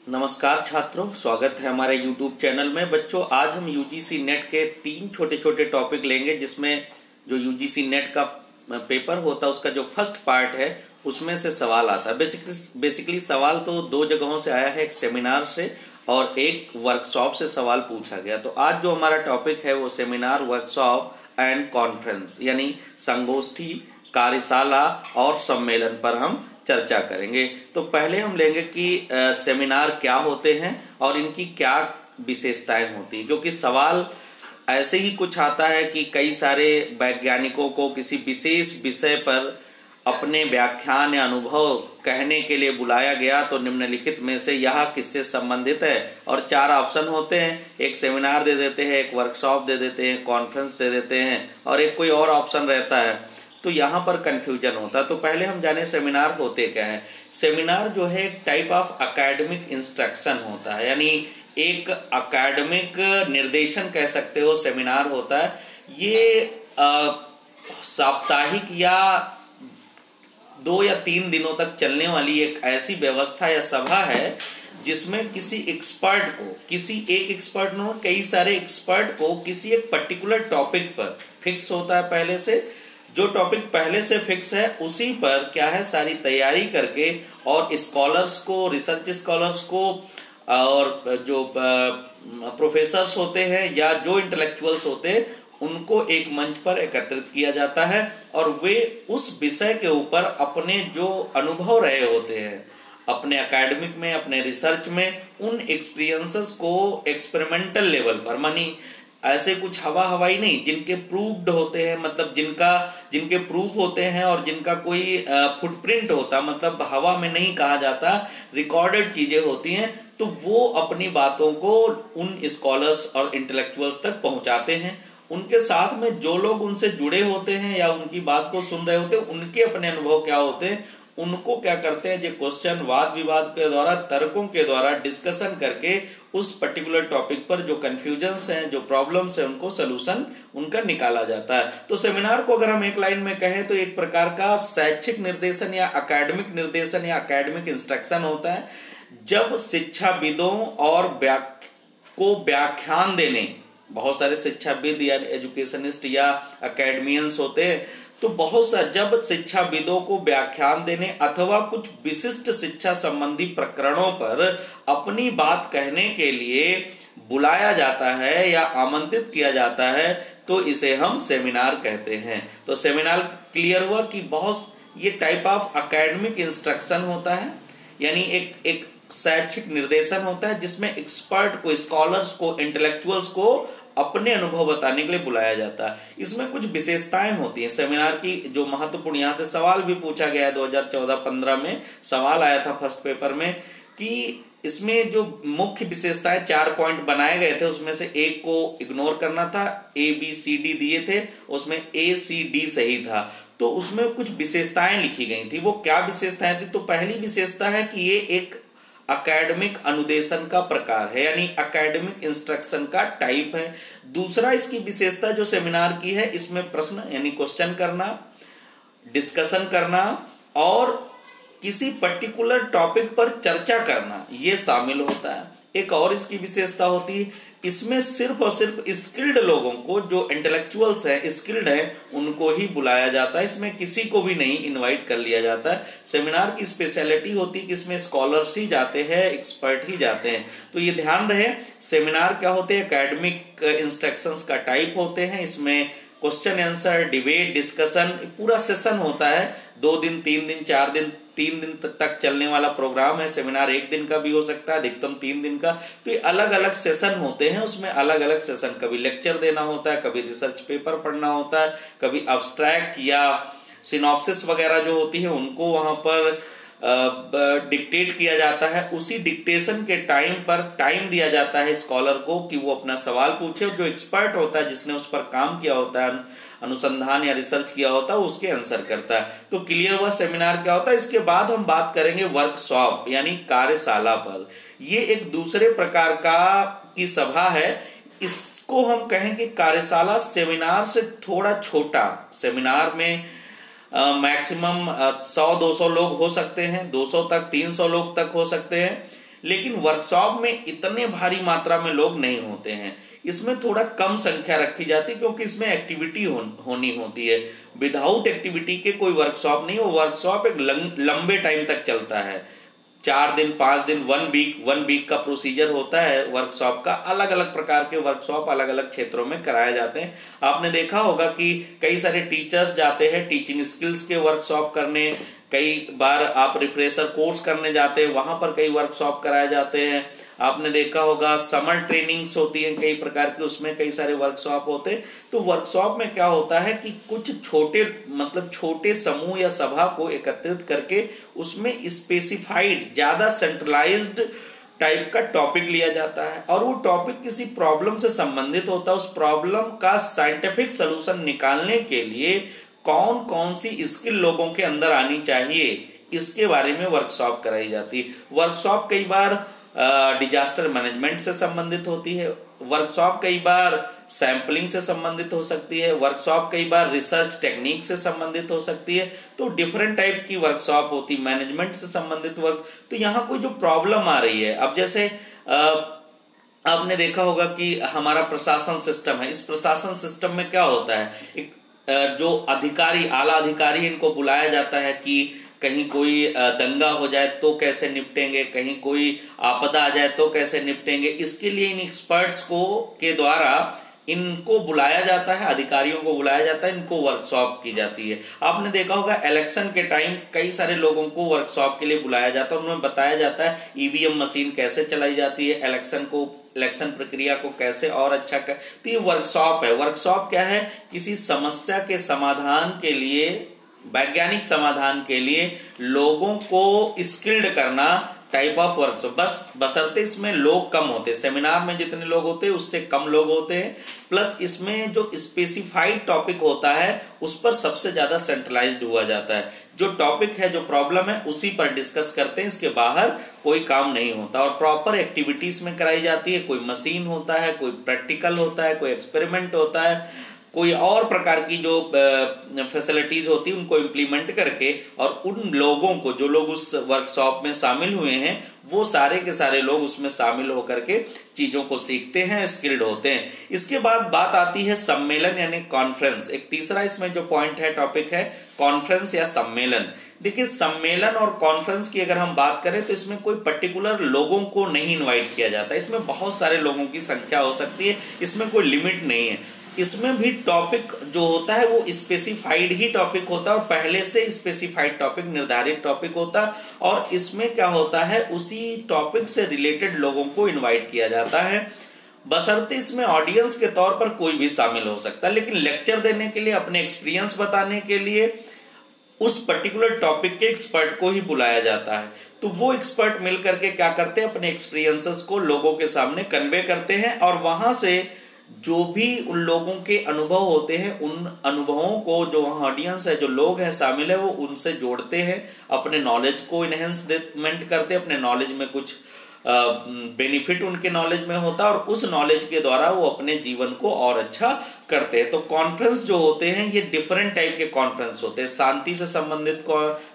नमस्कार छात्रों, स्वागत है हमारे YouTube चैनल में। बच्चों, आज हम यूजीसी नेट के 3 छोटे छोटे टॉपिक लेंगे, जिसमें जो यूजीसी नेट का पेपर होता है उसका जो फर्स्ट पार्ट है उसमें से सवाल आता है। बेसिकली सवाल तो 2 जगहों से आया है, एक सेमिनार से और एक वर्कशॉप से सवाल पूछा गया। तो आज जो हमारा टॉपिक है वो सेमिनार, वर्कशॉप एंड कॉन्फ्रेंस यानी संगोष्ठी, कार्यशाला और सम्मेलन पर हम चर्चा करेंगे। तो पहले हम लेंगे कि सेमिनार क्या होते हैं और इनकी क्या विशेषताएं होती है, क्योंकि सवाल ऐसे ही कुछ आता है कि कई सारे वैज्ञानिकों को किसी विशेष विषय पर अपने व्याख्यान या अनुभव कहने के लिए बुलाया गया, तो निम्नलिखित में से यह किससे संबंधित है। और 4 ऑप्शन होते हैं, एक सेमिनार दे देते हैं, एक वर्कशॉप दे देते हैं, कॉन्फ्रेंस दे देते हैं और एक कोई और ऑप्शन रहता है। तो यहाँ पर कंफ्यूजन होता है। तो पहले हम जाने सेमिनार होते क्या है। सेमिनार जो है एक टाइप ऑफ एकेडमिक इंस्ट्रक्शन होता है, यानी एक एकेडमिक निर्देशन कह सकते हो सेमिनार होता है। ये साप्ताहिक या 2 या 3 दिनों तक चलने वाली एक ऐसी व्यवस्था या सभा है जिसमें किसी एक्सपर्ट को, किसी एक एक्सपर्ट ने कई सारे एक्सपर्ट को किसी एक पर्टिकुलर टॉपिक पर फिक्स होता है। पहले से जो टॉपिक पहले से फिक्स है उसी पर क्या है सारी तैयारी करके, और स्कॉलर्स को, रिसर्च स्कॉलर्स को और जो प्रोफेसर्स होते हैं या जो इंटेलेक्चुअल्स होते हैं उनको एक मंच पर एकत्रित किया जाता है और वे उस विषय के ऊपर अपने जो अनुभव रहे होते हैं अपने एकेडमिक में, अपने रिसर्च में, उन एक्सपीरियंसेस को एक्सपेरिमेंटल लेवल पर, मानी ऐसे कुछ हवाई नहीं, जिनके प्रूव्ड होते हैं, मतलब जिनके प्रूफ होते हैं और जिनका कोई फुटप्रिंट होता, मतलब हवा में नहीं कहा जाता, रिकॉर्डेड चीजें होती हैं, तो वो अपनी बातों को उन स्कॉलर्स और इंटेलेक्चुअल्स तक पहुंचाते हैं। उनके साथ में जो लोग उनसे जुड़े होते हैं या उनकी बात को सुन रहे होते हैं, उनके अपने अनुभव क्या होते हैं, उनको क्या करते हैं, जो क्वेश्चन वाद विवाद के द्वारा, तर्कों के द्वारा डिस्कशन करके उस पर्टिकुलर टॉपिक पर जो कंफ्यूजन्स हैं, जो प्रॉब्लम्स हैं, उनको सोल्यूशन उनका निकाला जाता है। तो सेमिनार को अगर हम एक लाइन में कहें तो एक प्रकार का शैक्षिक निर्देशन या एकेडमिक निर्देशन या एकेडमिक इंस्ट्रक्शन होता है। जब शिक्षाविदों और को व्याख्यान देने, बहुत सारे शिक्षाविद या एजुकेशनिस्ट या एकेडमियंस होते हैं, तो बहुत सा जब शिक्षाविदों को व्याख्यान देने अथवा कुछ विशिष्ट शिक्षा संबंधी प्रकरणों पर अपनी बात कहने के लिए बुलाया जाता है या आमंत्रित किया जाता है, तो इसे हम सेमिनार कहते हैं। तो सेमिनार क्लियर हुआ कि बहुत ये टाइप ऑफ एकेडमिक इंस्ट्रक्शन होता है, यानी एक शैक्षिक निर्देशन होता है जिसमें एक्सपर्ट को, स्कॉलर्स को, इंटेलेक्चुअल्स को अपने अनुभव बताने के लिए बुलाया जाता है। इसमें कुछ विशेषताएं होती हैं सेमिनार की, जो महत्वपूर्ण, यहाँ से सवाल भी पूछा गया है। 2014-15 में सवाल आया था फर्स्ट पेपर में कि इसमें जो मुख्य विशेषताएं 4 पॉइंट बनाए गए थे, उसमें से एक को इग्नोर करना था। ABCD दिए थे, उसमें ACD सही था, तो उसमें कुछ विशेषताएं लिखी गई थी। वो क्या विशेषताएं थी? तो पहली विशेषता है कि ये एक एकेडमिक अनुदेशन का प्रकार है, यानी एकेडमिक इंस्ट्रक्शन का टाइप है। दूसरा, इसकी विशेषता जो सेमिनार की है, इसमें प्रश्न यानी क्वेश्चन करना, डिस्कशन करना और किसी पर्टिकुलर टॉपिक पर चर्चा करना, ये शामिल होता है। एक और इसकी विशेषता होती है, इसमें सिर्फ और सिर्फ स्किल्ड लोगों को, जो इंटेलेक्चुअल्स हैं, स्किल्ड हैं, उनको ही बुलाया जाता है। इसमें किसी को भी नहीं इनवाइट कर लिया जाता है। सेमिनार की स्पेशलिटी होती है कि इसमें स्कॉलर्स ही जाते हैं, एक्सपर्ट ही जाते हैं। तो ये ध्यान रहे, सेमिनार क्या होते हैं, एकेडमिक इंस्ट्रक्शंस का टाइप होते हैं। इसमें क्वेश्चन आंसर, डिबेट, डिस्कशन, पूरा सेशन होता है। 2 दिन, 3 दिन, 4 दिन, 3 दिन तक चलने वाला प्रोग्राम है। सेमिनार 1 दिन का भी हो सकता है, अधिकतम 3 दिन का। तो ये अलग अलग सेशन होते हैं, उसमें अलग अलग सेशन, कभी लेक्चर देना होता है, कभी रिसर्च पेपर पढ़ना होता है, कभी अब्स्ट्रैक्ट या सिनॉप्सिस वगैरह जो होती है उनको वहां पर डिक्टेट किया जाता है। उसी डिक्टेशन के टाइम पर टाइम दिया जाता है स्कॉलर को कि वो अपना सवाल पूछे, और जो एक्सपर्ट होता है, जिसने उस पर काम किया होता है, अनुसंधान या रिसर्च किया होता है, उसके आंसर करता है। तो क्लियर हुआ सेमिनार क्या होता है। इसके बाद हम बात करेंगे वर्कशॉप यानी कार्यशाला पर। ये एक दूसरे प्रकार की सभा है। इसको हम कहेंगे कार्यशाला सेमिनार से थोड़ा छोटा। सेमिनार में मैक्सिमम 100-200 लोग हो सकते हैं, 200 तक, 300 लोग तक हो सकते हैं। लेकिन वर्कशॉप में इतने भारी मात्रा में लोग नहीं होते हैं, इसमें थोड़ा कम संख्या रखी जाती है क्योंकि इसमें एक्टिविटी होनी होती है। विदाउट एक्टिविटी के कोई वर्कशॉप नहीं, वो वर्कशॉप एक लंबे टाइम तक चलता है, 4 दिन 5 दिन 1 वीक का प्रोसीजर होता है वर्कशॉप का। अलग अलग प्रकार के वर्कशॉप अलग अलग क्षेत्रों में कराए जाते हैं। आपने देखा होगा कि कई सारे टीचर्स जाते हैं टीचिंग स्किल्स के वर्कशॉप करने, कई बार आप रिफ्रेशर कोर्स करने जाते हैं, वहां पर कई वर्कशॉप कराए जाते हैं। आपने देखा होगा समर ट्रेनिंग्स होती हैं कई प्रकार की, उसमें कई सारे वर्कशॉप होते हैं। तो वर्कशॉप में क्या होता है कि कुछ छोटे समूह या सभा को एकत्रित करके उसमें स्पेसिफाइड ज्यादा सेंट्रलाइज्ड टाइप का टॉपिक लिया जाता है और वो टॉपिक किसी प्रॉब्लम से संबंधित होता है। उस प्रॉब्लम का साइंटिफिक सोल्यूशन निकालने के लिए कौन कौन सी स्किल लोगों के अंदर आनी चाहिए, इसके बारे में वर्कशॉप कराई जाती है। वर्कशॉप कई बार डिजास्टर मैनेजमेंट से संबंधित होती है, वर्कशॉप कई बार सैंपलिंग से संबंधित हो सकती है, वर्कशॉप कई बार रिसर्च टेक्निक से संबंधित हो सकती है। तो डिफरेंट टाइप की वर्कशॉप होती, मैनेजमेंट से संबंधित वर्क। तो यहाँ कोई जो प्रॉब्लम आ रही है, अब जैसे आपने देखा होगा कि हमारा प्रशासन सिस्टम है, इस प्रशासन सिस्टम में क्या होता है, एक जो अधिकारी आला अधिकारी इनको बुलाया जाता है कि कहीं कोई दंगा हो जाए तो कैसे निपटेंगे, कहीं कोई आपदा आ जाए तो कैसे निपटेंगे। इसके लिए इन एक्सपर्ट्स के द्वारा इनको बुलाया जाता है, अधिकारियों को बुलाया जाता है, इनको वर्कशॉप की जाती है। आपने देखा होगा इलेक्शन के टाइम कई सारे लोगों को वर्कशॉप के लिए बुलाया जाता है, उन्हें बताया जाता है ईवीएम मशीन कैसे चलाई जाती है, इलेक्शन प्रक्रिया को कैसे और अच्छा कर। तो ये वर्कशॉप है। वर्कशॉप क्या है, किसी समस्या के समाधान के लिए, वैज्ञानिक समाधान के लिए लोगों को स्किल्ड करना टाइप ऑफ वर्कशॉप। बशर्ते इसमें लोग कम होते हैं, सेमिनार में जितने लोग होते हैं उससे कम लोग होते हैं, प्लस इसमें जो स्पेसिफाइड टॉपिक होता है उस पर सबसे ज्यादा सेंट्रलाइज्ड हुआ जाता है। जो टॉपिक है, जो प्रॉब्लम है, उसी पर डिस्कस करते हैं, इसके बाहर कोई काम नहीं होता। और प्रॉपर एक्टिविटीज में कराई जाती है, कोई मशीन होता है, कोई प्रैक्टिकल होता है, कोई एक्सपेरिमेंट होता है, कोई और प्रकार की जो फैसिलिटीज होती है उनको इम्प्लीमेंट करके, और उन लोगों को, जो लोग उस वर्कशॉप में शामिल हुए हैं, वो सारे के सारे लोग उसमें शामिल होकर के चीजों को सीखते हैं, स्किल्ड होते हैं। इसके बाद बात आती है सम्मेलन यानी कॉन्फ्रेंस। एक तीसरा इसमें जो पॉइंट है, टॉपिक है कॉन्फ्रेंस या सम्मेलन। देखिए, सम्मेलन और कॉन्फ्रेंस की अगर हम बात करें तो इसमें कोई पर्टिकुलर लोगों को नहीं इन्वाइट किया जाता, इसमें बहुत सारे लोगों की संख्या हो सकती है, इसमें कोई लिमिट नहीं है। इसमें भी टॉपिक जो होता है वो स्पेसिफाइड ही टॉपिक होता है और पहले से स्पेसिफाइड टॉपिक, निर्धारित टॉपिक होता है, और इसमें क्या होता है, उसी टॉपिक से रिलेटेड लोगों को इनवाइट किया जाता है। बशर्ते इसमें ऑडियंस के तौर पर कोई भी शामिल हो सकता है, लेकिन लेक्चर देने के लिए, अपने एक्सपीरियंस बताने के लिए उस पर्टिकुलर टॉपिक के एक्सपर्ट को ही बुलाया जाता है। तो वो एक्सपर्ट मिलकर के क्या करते हैं, अपने एक्सपीरियंसेस को लोगों के सामने कन्वे करते हैं, और वहां से जो भी उन लोगों के अनुभव होते हैं, उन अनुभवों को जो वहां ऑडियंस है, जो लोग हैं शामिल है, वो उनसे जोड़ते हैं, अपने नॉलेज को इनहेंसमेंट करते हैं, अपने नॉलेज में कुछ बेनिफिट उनके नॉलेज में होता है, और उस नॉलेज के द्वारा वो अपने जीवन को और अच्छा करते हैं। तो कॉन्फ्रेंस जो होते हैं ये डिफरेंट टाइप के कॉन्फ्रेंस होते हैं। शांति से संबंधित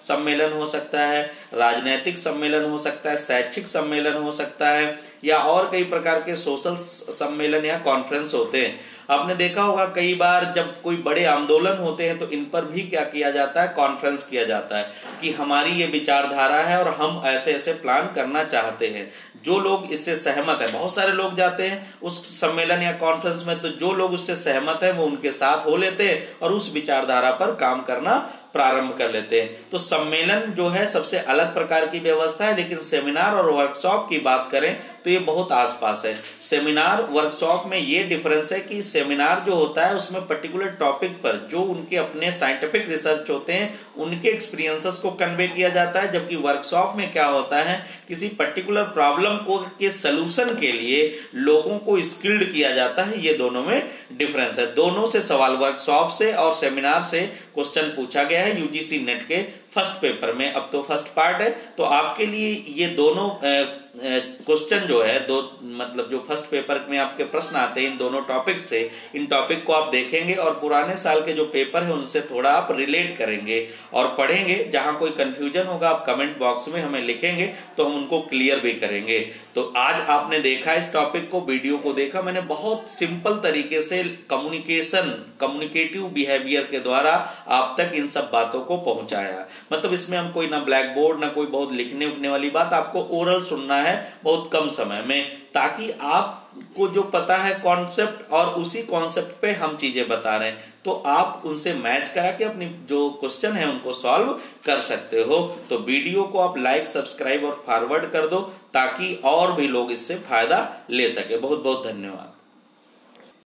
सम्मेलन हो सकता है, राजनीतिक सम्मेलन हो सकता है, शैक्षिक सम्मेलन हो सकता है, या और कई प्रकार के सोशल सम्मेलन या कॉन्फ्रेंस होते हैं। आपने देखा होगा कई बार जब कोई बड़े आंदोलन होते हैं तो इन पर भी क्या किया जाता है, कॉन्फ्रेंस किया जाता है कि हमारी ये विचारधारा है और हम ऐसे ऐसे प्लान करना चाहते हैं। जो लोग इससे सहमत है, बहुत सारे लोग जाते हैं उस सम्मेलन या कॉन्फ्रेंस में, तो जो लोग उससे सहमत है वो उनके साथ हो लेते हैं और उस विचारधारा पर काम करना प्रारंभ कर लेते हैं। तो सम्मेलन जो है सबसे अलग प्रकार की व्यवस्था है, लेकिन सेमिनार और वर्कशॉप की बात करें तो ये बहुत आसपास है। सेमिनार वर्कशॉप में ये डिफरेंस है कि सेमिनार जो होता है उसमें पर्टिकुलर टॉपिक पर जो उनके अपने साइंटिफिक रिसर्च होते हैं, उनके एक्सपीरियंसेस को कन्वे किया जाता है, जबकि वर्कशॉप में क्या होता है, किसी पर्टिकुलर प्रॉब्लम को के सलूशन के लिए लोगों को स्किल्ड किया जाता है। ये दोनों में डिफरेंस है। दोनों से सवाल, वर्कशॉप से और सेमिनार से क्वेश्चन पूछा गया है यूजीसी नेट के फर्स्ट पेपर में। अब तो फर्स्ट पार्ट है, तो आपके लिए ये दोनों क्वेश्चन जो है, दो मतलब जो फर्स्ट पेपर में आपके प्रश्न आते हैं इन दोनों टॉपिक से, इन टॉपिक को आप देखेंगे और पुराने साल के जो पेपर है उनसे थोड़ा आप रिलेट करेंगे और पढ़ेंगे। जहां कोई कंफ्यूजन होगा आप कमेंट बॉक्स में हमें लिखेंगे तो हम उनको क्लियर भी करेंगे। तो आज आपने देखा इस टॉपिक को, वीडियो को देखा, मैंने बहुत सिंपल तरीके से कम्युनिकेटिव बिहेवियर के द्वारा आप तक इन सब बातों को पहुंचाया। मतलब इसमें हम कोई ना ब्लैक बोर्ड ना कोई बहुत लिखने उखने वाली बात, आपको ओरल सुनना है बहुत कम समय में, ताकि आपको जो पता है कॉन्सेप्ट और उसी कॉन्सेप्ट पे हम चीजें बता रहे हैं तो आप उनसे मैच करा के अपनी जो क्वेश्चन है उनको सॉल्व कर सकते हो। तो वीडियो को आप लाइक, सब्सक्राइब और फॉरवर्ड कर दो ताकि और भी लोग इससे फायदा ले सके। बहुत बहुत धन्यवाद।